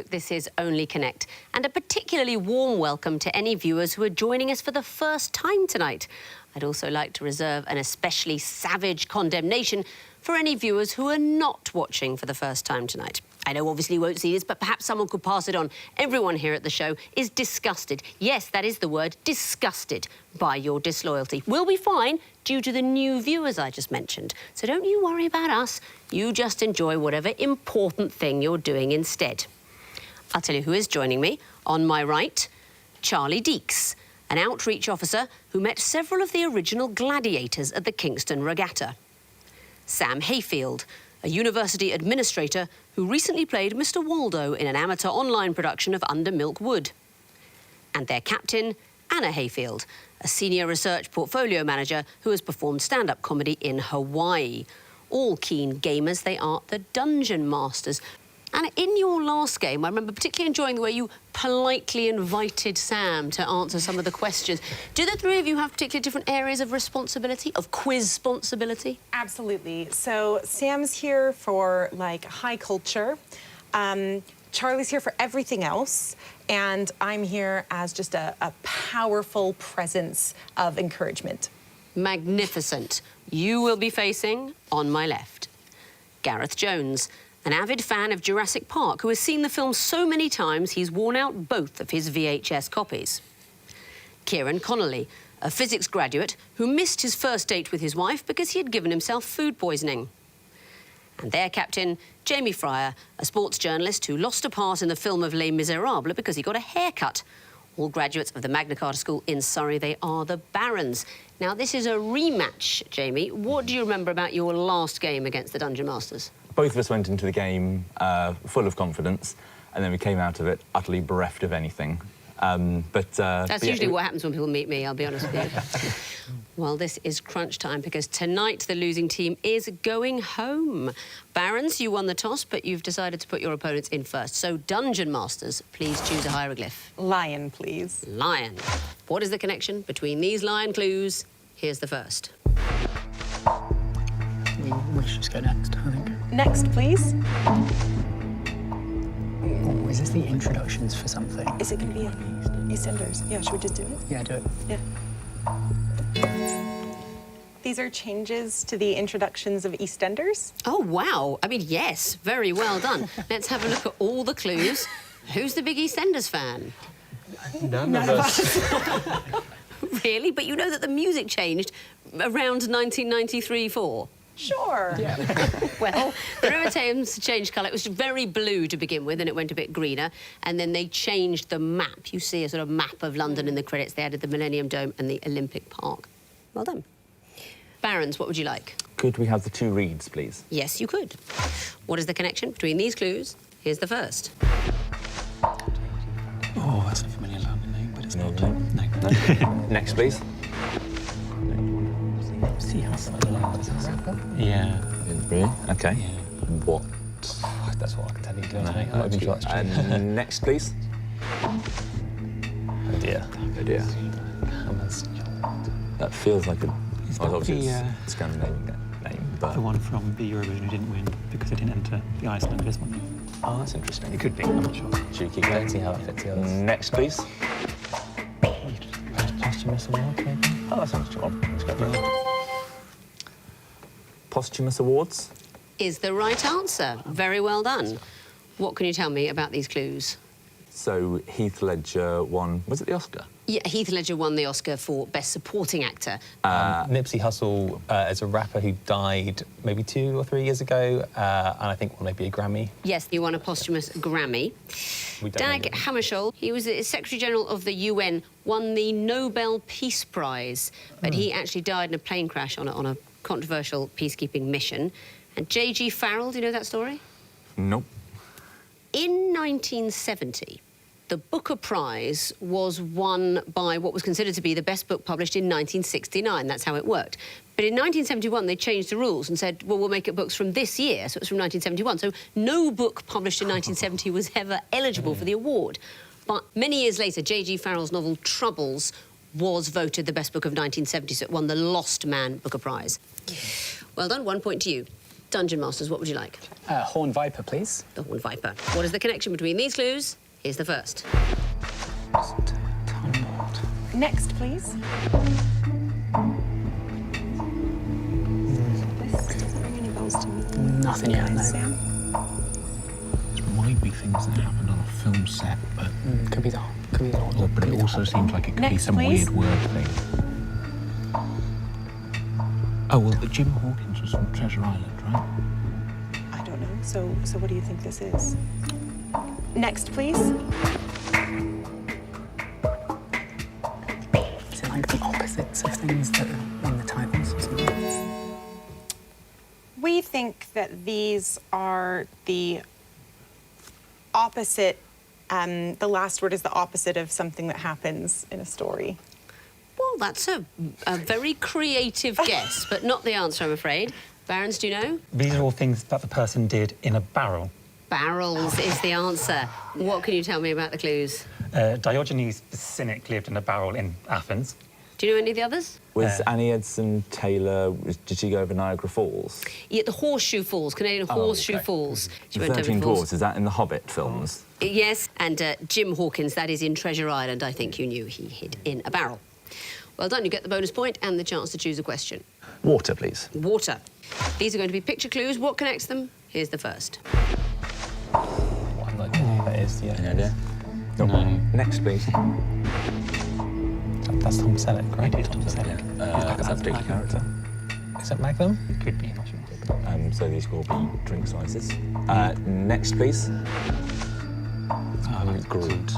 Hello, this is Only Connect, and a particularly warm welcome to any viewers who are joining us for the first time tonight. I'd also like to reserve an especially savage condemnation for any viewers who are not watching for the first time tonight. I know obviously you won't see this, but perhaps someone could pass it on. Everyone here at the show is disgusted. Yes, that is the word, disgusted by your disloyalty. We'll be fine due to the new viewers I just mentioned. So don't you worry about us. You just enjoy whatever important thing you're doing instead. I'll tell you who is joining me. On my right, Charlie Deeks, an outreach officer who met several of the original gladiators at the Kingston Regatta. Sam Hayfield, a university administrator who recently played Mr. Waldo in an amateur online production of Under Milk Wood. And their captain, Anna Hayfield, a senior research portfolio manager who has performed stand-up comedy in Hawaii. All keen gamers, they are the Dungeon Masters. And in your last game, I remember particularly enjoying the way you politely invited Sam to answer some of the questions. Do the three of you have particularly different areas of responsibility, of quiz-sponsibility? Absolutely. So Sam's here for, like, high culture. Charlie's here for everything else. And I'm here as just a powerful presence of encouragement. Magnificent. You will be facing, on my left, Gareth Jones, an avid fan of Jurassic Park who has seen the film so many times he's worn out both of his VHS copies. Kieran Connolly, a physics graduate who missed his first date with his wife because he had given himself food poisoning. And their captain, Jamie Fryer, a sports journalist who lost a part in the film of Les Miserables because he got a haircut. All graduates of the Magna Carta School in Surrey, they are the Barons. Now, this is a rematch, Jamie. What do you remember about your last game against the Dungeon Masters? Both of us went into the game full of confidence, and then we came out of it utterly bereft of anything. That's usually what happens when people meet me, I'll be honest with you. Well, this is crunch time, because tonight the losing team is going home. Barons, you won the toss, but you've decided to put your opponents in first. So, Dungeon Masters, please choose a hieroglyph. Lion, please. Lion. What is the connection between these lion clues? Here's the first. We should just go next, I think. Next, please. Oh, is this the introductions for something? Is it going to be EastEnders? Yeah, should we just do it? Yeah, do it. Yeah. These are changes to the introductions of EastEnders. Oh, wow. I mean, yes, very well done. Let's have a look at all the clues. Who's the big EastEnders fan? None of us. Really? But you know that the music changed around 1993-4? Sure. Yeah. Well, the River Thames changed colour. It was very blue to begin with, and it went a bit greener. And then they changed the map. You see a sort of map of London in the credits. They added the Millennium Dome and the Olympic Park. Well done. Barons, what would you like? Could we have the two reads, please? Yes, you could. What is the connection between these clues? Here's the first. Oh, that's a familiar London name, but it's not. No. Next, please. Sea Hustle. Yeah. Really? Okay. Yeah. What? That's what I can tell you. And next, please. Oh dear. Oh dear. That feels like a... obviously it's Scandinavian name, but... The one from the Eurovision who didn't win because they didn't enter the Iceland this one. Oh, that's interesting. It could be, I'm not sure. Should we keep going, see how it fits the others? Next, please. Posthumous award, maybe? Oh, that's an interesting one. Let's go for it. Posthumous awards? Is the right answer. Very well done. What can you tell me about these clues? So, Heath Ledger won... Was it the Oscar? Yeah, Heath Ledger won the Oscar for Best Supporting Actor. Nipsey Hussle is a rapper who died maybe 2 or 3 years ago, and I think won maybe a Grammy. Yes, he won a posthumous Grammy. Dag Hammarskjöld, he was the Secretary General of the UN, won the Nobel Peace Prize, but he actually died in a plane crash on a controversial peacekeeping mission. And J.G. Farrell, do you know that story? Nope. In 1970, the Booker Prize was won by what was considered to be the best book published in 1969. That's how it worked. But in 1971, they changed the rules and said, well, we'll make it books from this year, so it's from 1971. So no book published in 1970 was ever eligible for the award. But many years later, J.G. Farrell's novel Troubles was voted the best book of 1970, so it won the Lost Man Booker Prize. Well done, 1 point to you. Dungeon Masters, what would you like? Horn Viper, please. The Horned Viper. What is the connection between these clues? Here's the first. Next, please. This doesn't ring any bells to me. Nothing yet, no. Sam? There might be things that happened on a film set, but Could be the Horn. but it also seems like it could be Next, some please. weird word thing. Oh well, Jim Hawkins was from Treasure Island, right? I don't know. So what do you think this is? Next, please. Is it like the opposites of things that are in the titles or something? We think that these are the opposite. The last word is the opposite of something that happens in a story. Well, that's a very creative guess, but not the answer, I'm afraid. Barons, do you know? These are all things that the person did in a barrel. Barrels is the answer. What can you tell me about the clues? Diogenes the Cynic lived in a barrel in Athens. Do you know any of the others? Was Annie Edson Taylor, did she go over Niagara Falls? Yeah, the Horseshoe Falls, Canadian Horseshoe okay. Falls. She The went over 13 the falls. Dwarfs, is that in the Hobbit films? Yes, and Jim Hawkins, that is in Treasure Island. I think you knew he hid in a barrel. Well done, you get the bonus point and the chance to choose a question. Water, please. Water. These are going to be picture clues. What connects them? Here's the first. What I'm not sure what that is. Yeah. Any idea? No. Next, please. That's Tom Selleck, right? Tom Selleck. As a particular character. Is that Magnum? Could be, I'm not sure. So these will be drink sizes. Next, please. Groot.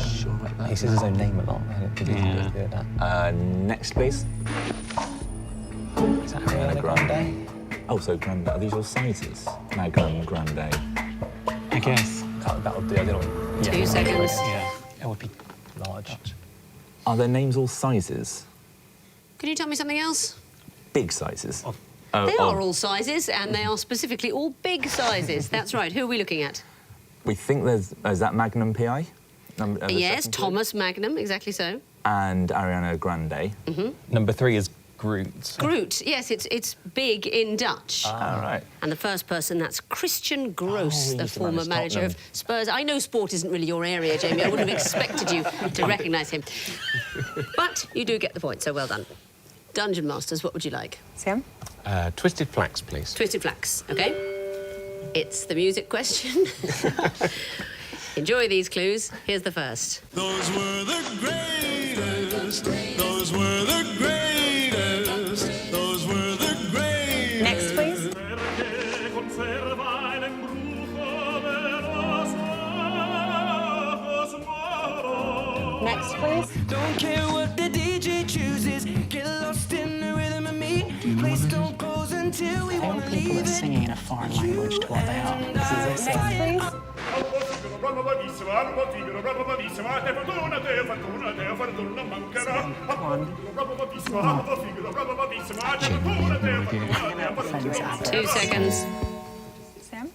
Sure about He says his own name a lot. I don't think he's Yeah. good at that. Next, please. Is that Ariana Grande? Oh, so Grande. Are these all sizes? Magnum, Grande. I guess. That'll do. I don't know. 2 seconds. Yeah. It would be large. Are their names all sizes? Can you tell me something else? Big sizes. They are all sizes, and they are specifically all big sizes. That's right. Who are we looking at? We think is that Magnum PI? The Yes, second Thomas Magnum, exactly so. clue? And Ariana Grande. Number 3 is Groot. Groot, yes, it's big in Dutch. All right. And the first person, that's Christian Gross, he the used to former manage manager of Tottenham. Spurs. I know sport isn't really your area, Jamie. I wouldn't have expected you to recognise him. But you do get the point, so well done. Dungeon Masters, what would you like? Sam? Twisted Flax, please. Twisted Flax, OK? It's the music question. Enjoy these clues. Here's the first. Those were the greatest. Those were the greatest. Those were the greatest. Next, please. Next, please. Don't care what the DJ chooses. Get lost in the rhythm of me. Please don't close until we They are want to people leave that are it. singing in a foreign language to what they are. This is it. Next, please. Things out. 2 seconds. Sam?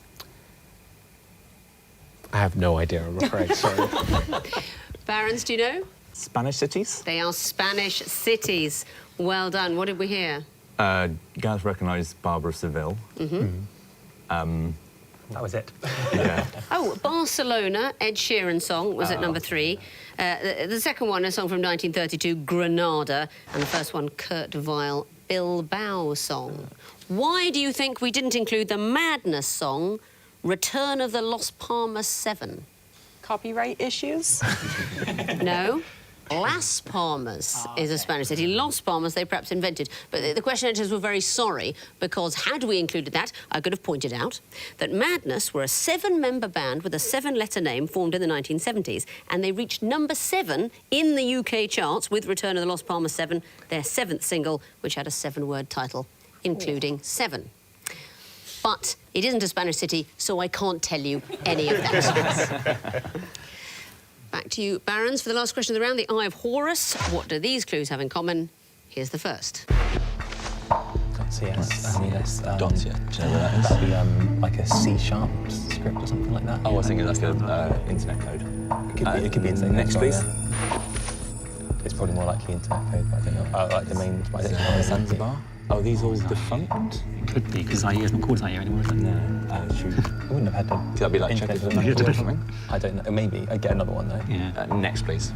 I have no idea, I'm afraid. Sorry. Barons, do you know? Spanish cities? They are Spanish cities. Well done. What did we hear? Gareth recognised Barbara of Seville. That was it. Yeah. Oh, Barcelona, Ed Sheeran song was at number 3. The second one, a song from 1932, Granada. And the first one, Kurt Weill, Bilbao song. Why do you think we didn't include the Madness song, Return of the Los Palmas 7? Copyright issues? No. Las Palmas is a Spanish city. Los Palmas they perhaps invented. But the question editors were very sorry because had we included that, I could have pointed out that Madness were a 7-member band with a 7-letter name formed in the 1970s. And they reached number 7 in the UK charts with Return of the Los Palmas 7, their 7th single, which had a 7-word title, including 7. But it isn't a Spanish city, so I can't tell you any of that. Back to you, Barons, for the last question of the round, the Eye of Horus. What do these clues have in common? Here's the first. Yes. I mean, that's, Dots, yeah. Do you know where that is? that'd be like a C-sharp script or something like that. Oh, I was thinking like an internet code. It could be internet code. Next, as well, please. yeah. It's probably more likely internet code, but I don't know. Like domains, but I don't know. Zanzibar? Oh, these all defunct? It could be, because Zaire isn't called Zaire anymore, is it? No. Shoot. I wouldn't have had to. That'd be like internet Czechoslovakia or or something. I don't know. Maybe. I'd get another one, though. Yeah. Next, please.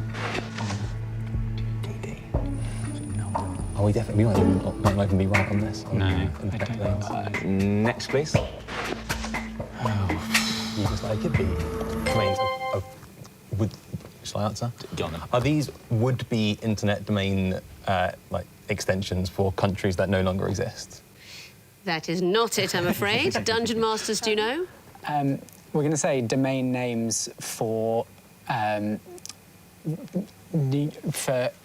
Oh, we definitely might not even be right on this. No, In I fact, don't lanes. Next, please. You just like could be domains of would. Shall I answer? Go on then. Are these would-be internet domain like extensions for countries that no longer exist? That is not it, I'm afraid. Dungeon Masters, do you know? We're going to say domain names for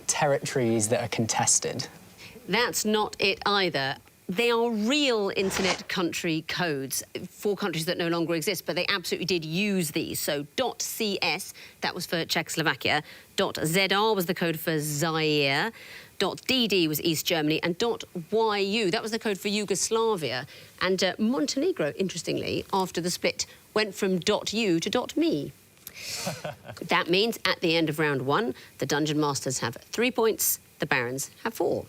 territories that are contested. That's not it either. They are real internet country codes for countries that no longer exist, but they absolutely did use these. So .cs, that was for Czechoslovakia. .zr was the code for Zaire. .dd was East Germany. And .yu, that was the code for Yugoslavia. And Montenegro, interestingly, after the split, went from .u to .me. That means at the end of round one, the Dungeon Masters have 3 points, the Barons have 4.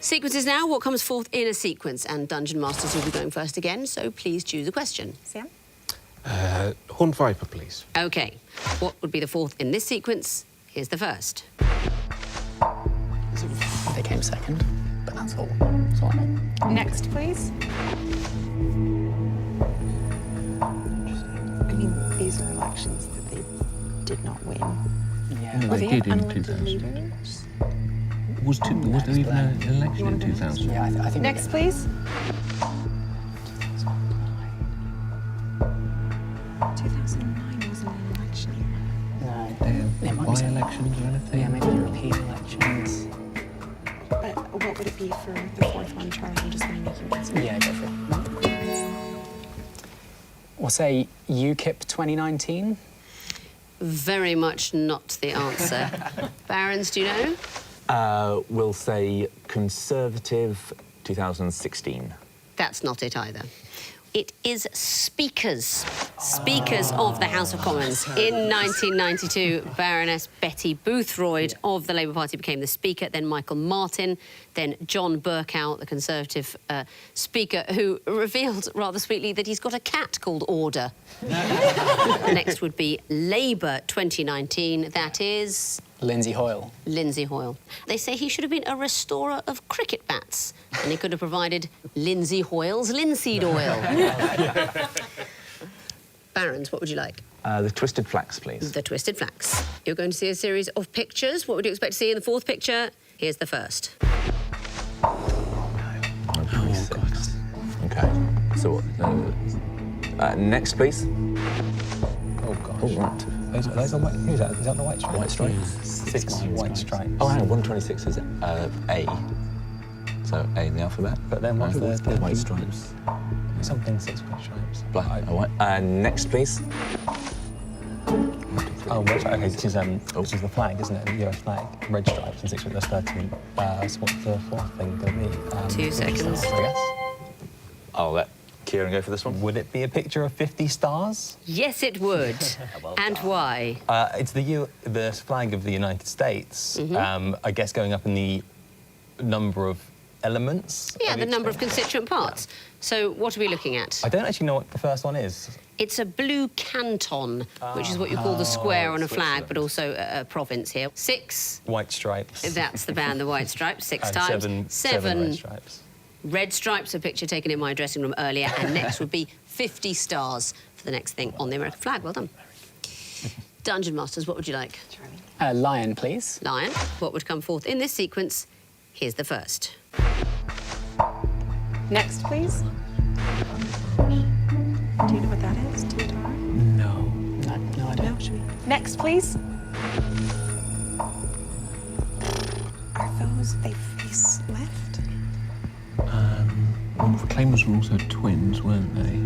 Sequences now, what comes forth in a sequence? And Dungeon Masters will be going first again, so please choose a question. Sam? Horned Viper, please. OK, what would be the fourth in this sequence? Here's the first. They came second, but that's all. That's all I know. Next, please. I mean, these are elections that they did not win. Yeah. No, Were they they did in unelected 2000. leaders? Was there even an election in 2000? Yeah, I think. Next, please. 2009 wasn't an election year. No. It might be some- By-elections or anything? Yeah, maybe European elections. But what would it be for the fourth one, Charlie? I'm just going to make you answer. Yeah, go for it. We'll say UKIP 2019. Very much not the answer. Barons, do you know? We'll say Conservative 2016. That's not it either. It is Speakers. Speakers of the House of Commons. In 1992, Baroness Betty Boothroyd of the Labour Party became the Speaker, then Michael Martin, then John Bercow, the Conservative Speaker, who revealed rather sweetly that he's got a cat called Order. Next would be Labour 2019. That is... Lindsay Hoyle. Lindsay Hoyle. They say he should have been a restorer of cricket bats, and he could have provided Lindsay Hoyle's linseed oil. Barons, what would you like? The Twisted Flax, please. The Twisted Flax. You're going to see a series of pictures. What would you expect to see in the fourth picture? Here's the first. Oh, God. OK. So what? Next, please. Oh gosh. Oh, right. Those are white. Who's that? Is that the white stripe? White stripe. 6 white stripes. Oh, hang on. 126 is A. So A in the alphabet. But then what's the white stripes? Something 6 white stripes. Black. Oh, white. Next, please. Oh, red stripe. OK, this is the flag, isn't it? The US flag. Red stripes and 6 with those 13. So what's the fourth thing going to be? 2 seconds. I guess. I'll let Kieran go for this one. Would it be a picture of 50 stars? Yes, it would. And why? It's the flag of the United States. I guess going up in the number of elements. Yeah, of the each number of thing. constituent parts. So what are we looking at? I don't actually know what the first one is. It's a blue canton, which is what you call the square on a flag, but also a province here. 6. White stripes. That's the band, the White Stripes, 6 And times. 7 red stripes. Red stripes, a picture taken in my dressing room earlier, and next would be 50 stars for the next thing on the American flag. Well done. Dungeon Masters, what would you like? Lion, please. Lion, what would come forth in this sequence? Here's the first. Next, please. Do you know what that is? Do you, Tara? No. No, I don't. No? Next, please. Are those they face left? Well, the Proclaimers were also twins, weren't they?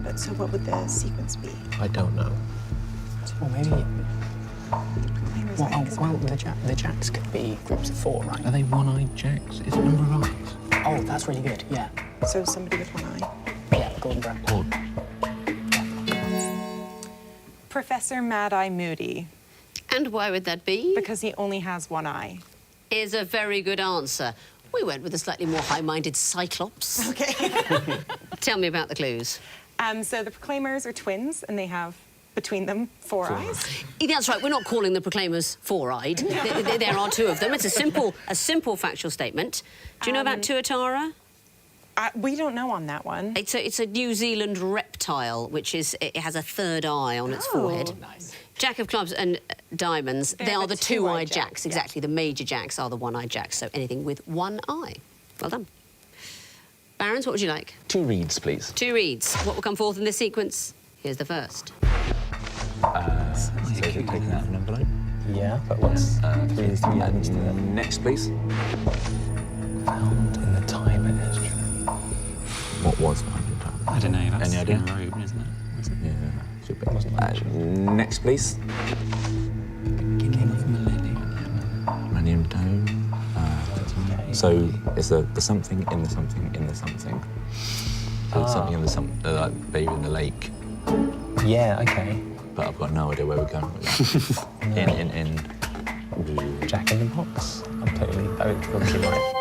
But so what would the sequence be? I don't know. Or maybe. Proclaimers, Well, right? 'Cause the Jacks could be groups of 4, right? Are they one-eyed jacks? Is it number of eyes? Oh, that's really good. Yeah. So somebody with one eye. Yeah, Gordon Brown. Or Professor Mad Eye Moody, And why would that be? because he only has one eye. is a very good answer. We went with a slightly more high-minded Cyclops. Okay. Tell me about the clues. So the Proclaimers are twins, and they have between them 4 eyes. That's right, we're not calling the Proclaimers four-eyed. There are 2 of them. It's a simple factual statement. Do you know about Tuatara? We don't know on that one. It's a New Zealand reptile, it has a 3rd eye on its forehead. Nice. Jack of clubs and diamonds, they are the 2-eyed jacks. yeah. Exactly, the major jacks are the 1-eyed jacks, so anything with 1 eye. Well done. Barons, what would you like? 2 reeds, please. 2 reeds. What will come forth in this sequence? Here's the first. So you're taking out an envelope. Yeah, but what's 3 ends to it? Next, please. Found in the Tiber estuary. What was found in time? I don't know. That's Any idea? in Rome, isn't it? Yeah, should be. Wasn't much. Next, please. Beginning of millennium. Millennium Dome. So it's the something in the something in the something. So it's something in the like baby in the lake. Yeah, okay. But I've got no idea where we're going with that. in. Jack in the Box. I'm totally right.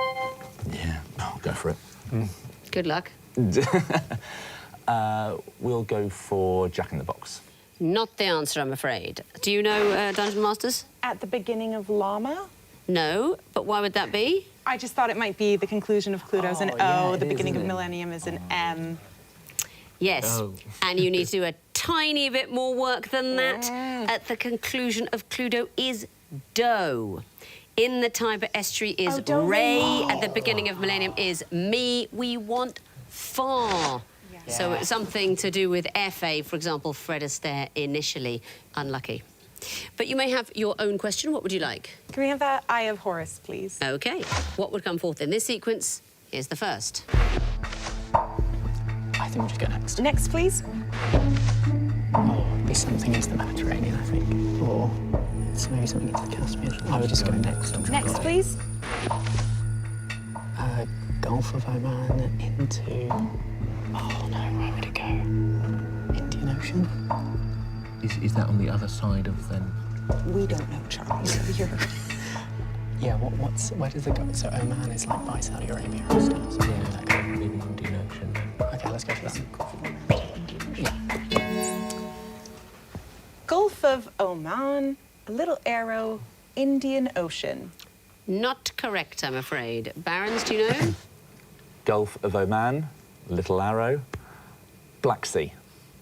Yeah, I'll go for it. Good luck. We'll go for Jack in the Box. Not the answer, I'm afraid. Do you know Dungeon Masters? At the beginning of Llama? No, but why would that be? I just thought it might be the conclusion of Cluedo's an O, yeah, the it beginning is, of isn't it? Millennium is an M. Yes, Oh. and you need to do a tiny bit more work than that. At the conclusion of Cluedo is Do. In the Tiber estuary is do, Ray. re. At the beginning of Millennium is Me. We want far. So it's something to do with FA, for example, Fred Astaire initially. Unlucky. But you may have your own question. What would you like? Can we have that Eye of Horus, please? OK. What would come forth in this sequence? Here's the first. I think we'll just go next. Next, please. Oh, it'd be something into the Mediterranean, I think. Or it's maybe something into the Caspian. I would just go next. Next, please. Gulf of Oman into... Oh, no, where would it go? Indian Ocean? Is that on the other side of then? We don't know, Charlie. So you're... Yeah, where does it go? So Oman is like by Saudi Arabia and stuff. So yeah, Maybe Indian Ocean. okay, let's go for that. Yeah. Gulf of Oman, a little arrow, Indian Ocean. Not correct, I'm afraid. Barons, do you know? Gulf of Oman, Little Arrow, Black Sea.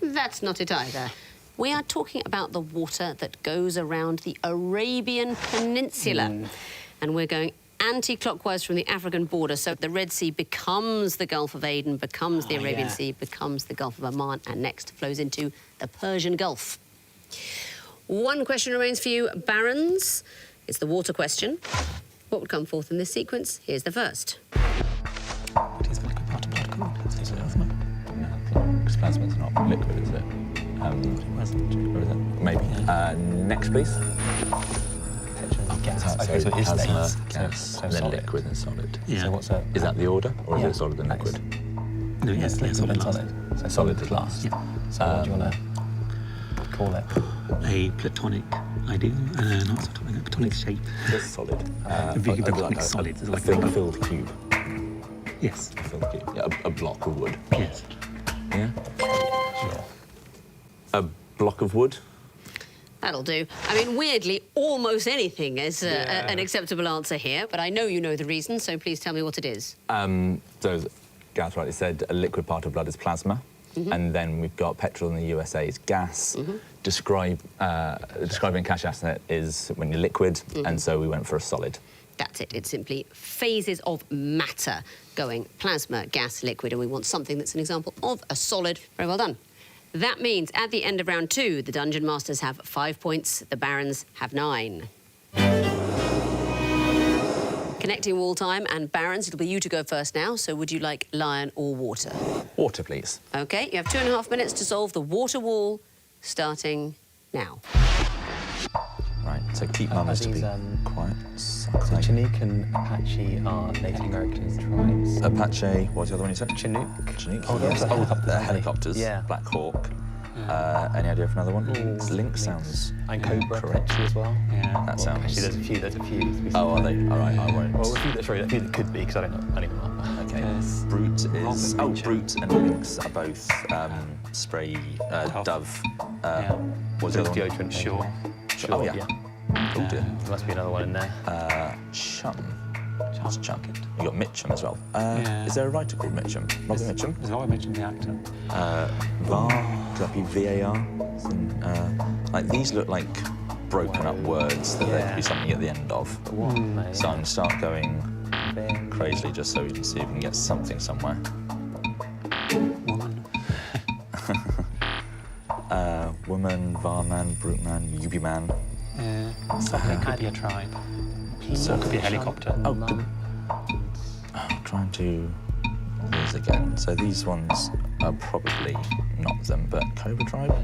That's not it either. We are talking about the water that goes around the Arabian Peninsula. And we're going anti-clockwise from the African border. So the Red Sea becomes the Gulf of Aden, becomes the Arabian Sea, becomes the Gulf of Oman, and next flows into the Persian Gulf. One question remains for you, Barons. It's the water question. What would come forth in this sequence? Here's the first. What is the liquid part of blood called? Is it plasma? No, because plasma's not liquid, is it? It wasn't. Or is it? Maybe. Next, please. Gas. So Okay, so it is plasma, states. gas, So and then solid. liquid and solid. Yeah. So what's that? Is that the order, or Yeah. is it solid and liquid? No, yes, Liquid solid and last. solid. So Solid solid is is last. Yeah. So what do you want to call it? A platonic ideal, not platonic, a platonic shape. Just solid. If you could like make solids, it's a like filled cube. Yes, A filled cube. Yeah, a block of wood. yes. Yeah. Yeah. A block of wood. That'll do. I mean, weirdly, almost anything is an acceptable answer here, but I know you know the reason, so please tell me what it is. So, as Gaz rightly said, a liquid part of blood is plasma. And then we've got petrol in the USA is gas. Describing cash asset is when you're liquid, and so we went for a solid. That's it. It's simply phases of matter going plasma, gas, liquid, and we want something that's an example of a solid. Very well done. That means at the end of round 2, the Dungeon Masters have 5 points, the Barons have 9. Connecting wall time, and Barons, it'll be you to go first now, so would you like lion or water? Water, please. OK, you have 2.5 minutes to solve the water wall, starting now. Right, so keep mums to these, be quiet. So Chinook and Apache are Native American tribes. Apache, what was the other one you said? Chinook. Chinook. Oh, yes. those are helicopters. They're helicopters. Yeah. Black Hawk. Any idea for another one? Lynx sounds And Cobra correct. potentially as well. Yeah. That sounds. Actually, there's a few. To be Oh, are they? All right, I won't. Well, a few that could be, because I don't know any of them. Okay. There's Brute is. Robert Oh, Mitchell. Brute and Lynx are both spray. Dove. Yeah. What's the other one? Deodorant. Sure. Oh, yeah. Oh, dear. There must be another one in there. Chum. What's Chum? You got Mitchum as well. Yeah. Is there a writer called Mitchum? Robert Mitchum? There's Robert Mitchell, the actor. VAR. Could that be VAR? Like these look like broken up words that there could be something at the end of. What? So I'm gonna start going crazily just so we can see if we can get something somewhere. Woman. Woman, Varman, Brute Man, Yubi Man. Yeah. Something could be a tribe. So it could be a helicopter. Oh, I'm trying to these again. So these ones are probably not them, but Cobra Tribe.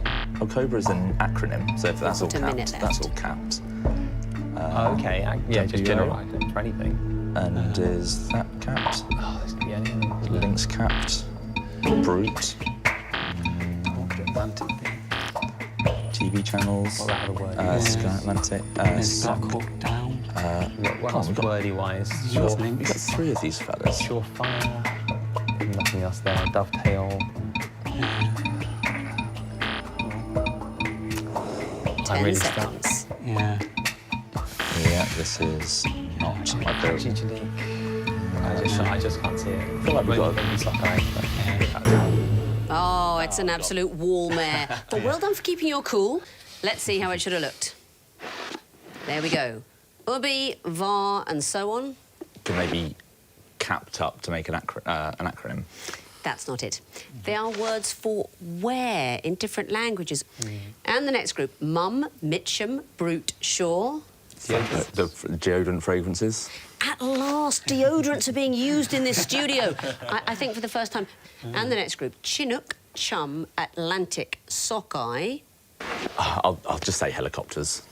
Oh, Cobra is an acronym. So if that's all Got a minute capped, left. that's all capped. Okay. Yeah, just you general know? items for anything. And is that capped? Oh, this could be anything. Lynx capped. Brute. What could Atlantic be? TV channels. What about the word? Sky Atlantic. There's Black Hawk Down. What else wordy wise? Yours, We've got Lynx. 3 of these fellas. Surefire. Nothing else there. Dovetail. I'm 10 really stuck. seconds. Yeah. Yeah, this is not my favorite. Actually, I just can't see it. I feel like we've got a- maybe sockeye, but Oh, it's an absolute wall mare. But well done for keeping your cool. Let's see how it should have looked. There we go. Ubi, var, and so on. Can they be capped up to make an acronym? That's not it. They are words for where in different languages. And the next group, mum, Mitchum, brute, shore. The deodorant fragrances. At last, deodorants are being used in this studio. I think for the first time. And the next group, Chinook, chum, Atlantic, sockeye. I'll just say helicopters.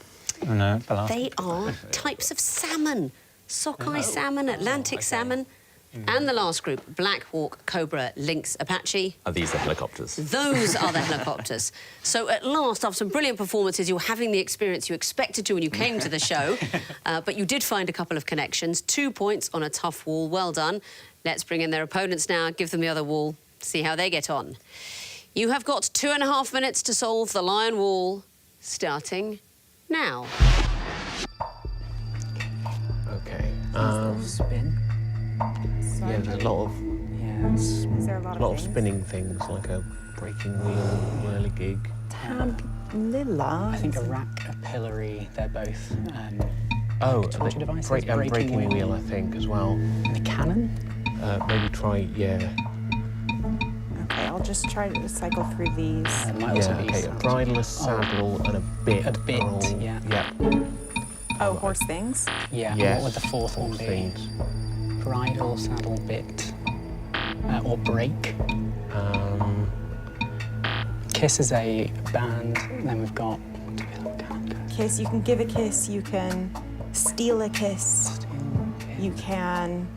Oh, no, the last. They are types of salmon. Sockeye salmon, Atlantic salmon. And the last group, Black Hawk, Cobra, Lynx, Apache. Are these the helicopters? Those are the helicopters. So at last, after some brilliant performances, you're having the experience you expected to when you came to the show. But you did find a couple of connections. 2 points on a tough wall. Well done. Let's bring in their opponents now, give them the other wall, see how they get on. You have got 2.5 minutes to solve the lion wall, starting now. okay. Spin. Yeah, there's a lot of Yes. Is there a lot of things? spinning things like a breaking wheel, whirligig. Lila. I think a rack, a pillory, they're both torture devices. Breaking wheel, I think, as well. And a cannon? Maybe try, yeah. Okay, I'll just try to cycle through these. Might also Yeah, be okay, a bridle, a saddle, and a bit. A bit, are all- yeah. Yeah. Oh, horse things. Yeah, Yes. what would the fourth one Horse be? things. Bridle, saddle, bit. Or brake. Kiss is a band. Then we've got... What do we look at? Kiss, you can give a kiss, you can steal a kiss, you can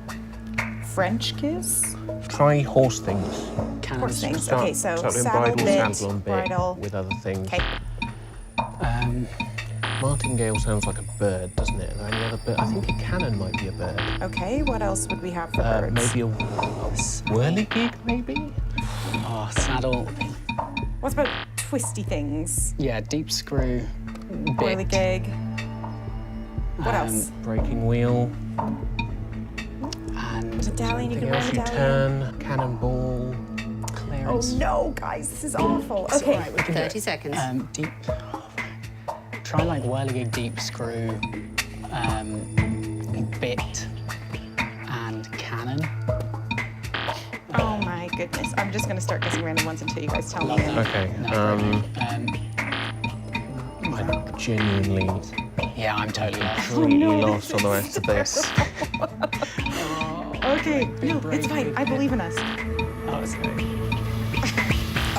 French kiss. Try horse things. Cannons. Horse things. Start- Okay, so start doing saddle, bridle, bit, saddle, and bit bridle. with other things. Okay. Martingale sounds like a bird, doesn't it? Are there any other bird? I think a cannon might be a bird. Okay, what else would we have for birds? Maybe a whirligig, maybe? Oh, saddle. What about twisty things? Yeah, deep screw. Bit. Whirligig. What else? Breaking wheel. And Medallion, you can Anything wear else you medallion. turn? Cannonball. Oh clearance. no, guys, this is awful. It's Okay. all right, we can do 30 it. seconds. Deep. Try like whirligig, deep screw, bit, and cannon. Oh my goodness. I'm just gonna start guessing random ones until you guys tell me. Love that. Okay. No, I genuinely yeah, I'm totally lost. completely lost on the rest of this. Okay, no, it's fine. I believe in us. Oh, it's great.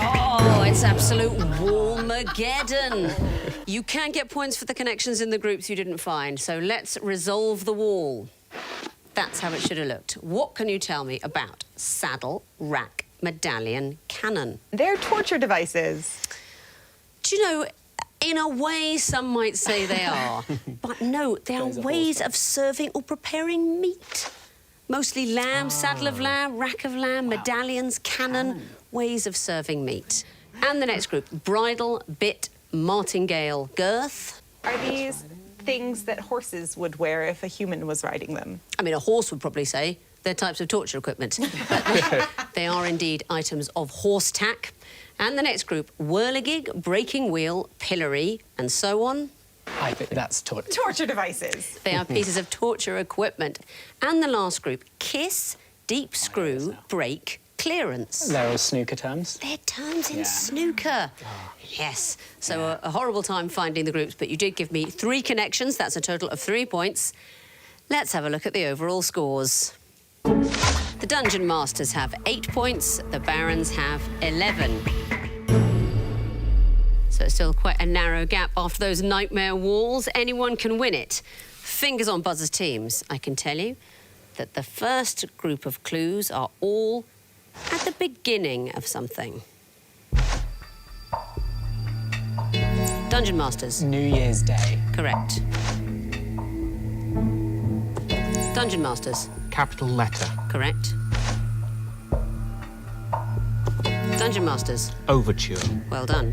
Oh, it's absolute Wallmageddon. You can get points for the connections in the groups you didn't find, so let's resolve the wall. That's how it should have looked. What can you tell me about saddle, rack, medallion, cannon? They're torture devices. Do you know, in a way, some might say they are. But no, they are ways of serving or preparing meat. Mostly lamb, saddle of lamb, rack of lamb, medallions, cannon, ways of serving meat. And the next group, bridle, bit, martingale, girth. Are these things that horses would wear if a human was riding them? I mean, a horse would probably say they're types of torture equipment. But they are indeed items of horse tack. And the next group, whirligig, breaking wheel, pillory, and so on. I think that's Torture devices. They are pieces of torture equipment. And the last group, kiss, deep screw, break, clearance. They're all snooker terms. They're terms in snooker. Yes. So a horrible time finding the groups, but you did give me 3 connections. That's a total of 3 points. Let's have a look at the overall scores. The Dungeon Masters have 8 points. The Barons have 11. So it's still quite a narrow gap after those nightmare walls. Anyone can win it. Fingers on buzzers, teams. I can tell you that the first group of clues are all at the beginning of something. Dungeon Masters. New Year's Day. Correct. Dungeon Masters. Capital letter. Correct. Dungeon Masters. Overture. Well done.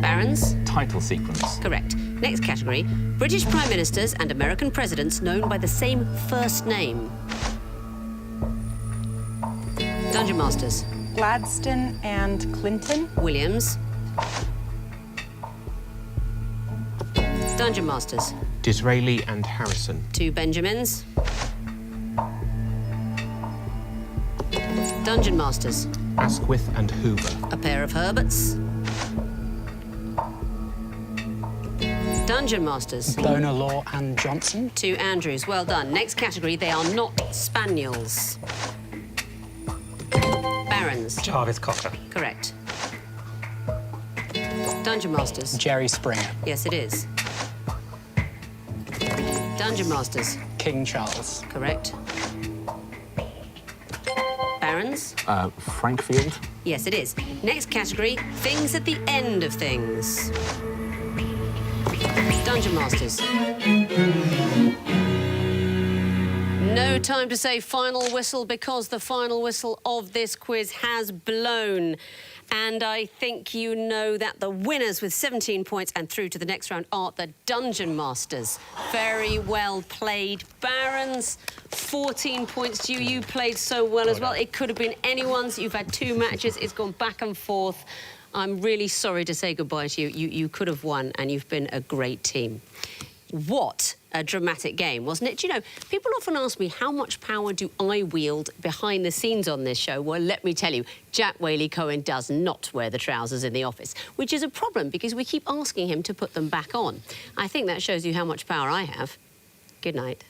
Barons. Title sequence. Correct. Next category, British Prime Ministers and American Presidents known by the same first name. Dungeon Masters. Gladstone and Clinton. Williams. Dungeon Masters. Disraeli and Harrison. 2 Benjamins. Dungeon Masters. Asquith and Hoover. A pair of Herberts. Dungeon Masters. Bonar Law and Johnson. 2 Andrews. Well done. Next category, they are not spaniels. Barons. Jarvis Cocker. Correct. Dungeon Masters. Jerry Springer. Yes, it is. Dungeon Masters. King Charles. Correct. Barons. Frankfield. Yes, it is. Next category, things at the end of things. Dungeon Masters. No time to say final whistle because the final whistle of this quiz has blown. And I think you know that the winners with 17 points and through to the next round are the Dungeon Masters. Very well played. Barons, 14 points to you. You played so well as well. It could have been anyone's. You've had 2 matches. It's gone back and forth. I'm really sorry to say goodbye to you. You could have won, and you've been a great team. What a dramatic game, wasn't it? Do you know, people often ask me how much power do I wield behind the scenes on this show? Well, let me tell you, Jack Whaley-Cohen does not wear the trousers in the office, which is a problem because we keep asking him to put them back on. I think that shows you how much power I have. Good night.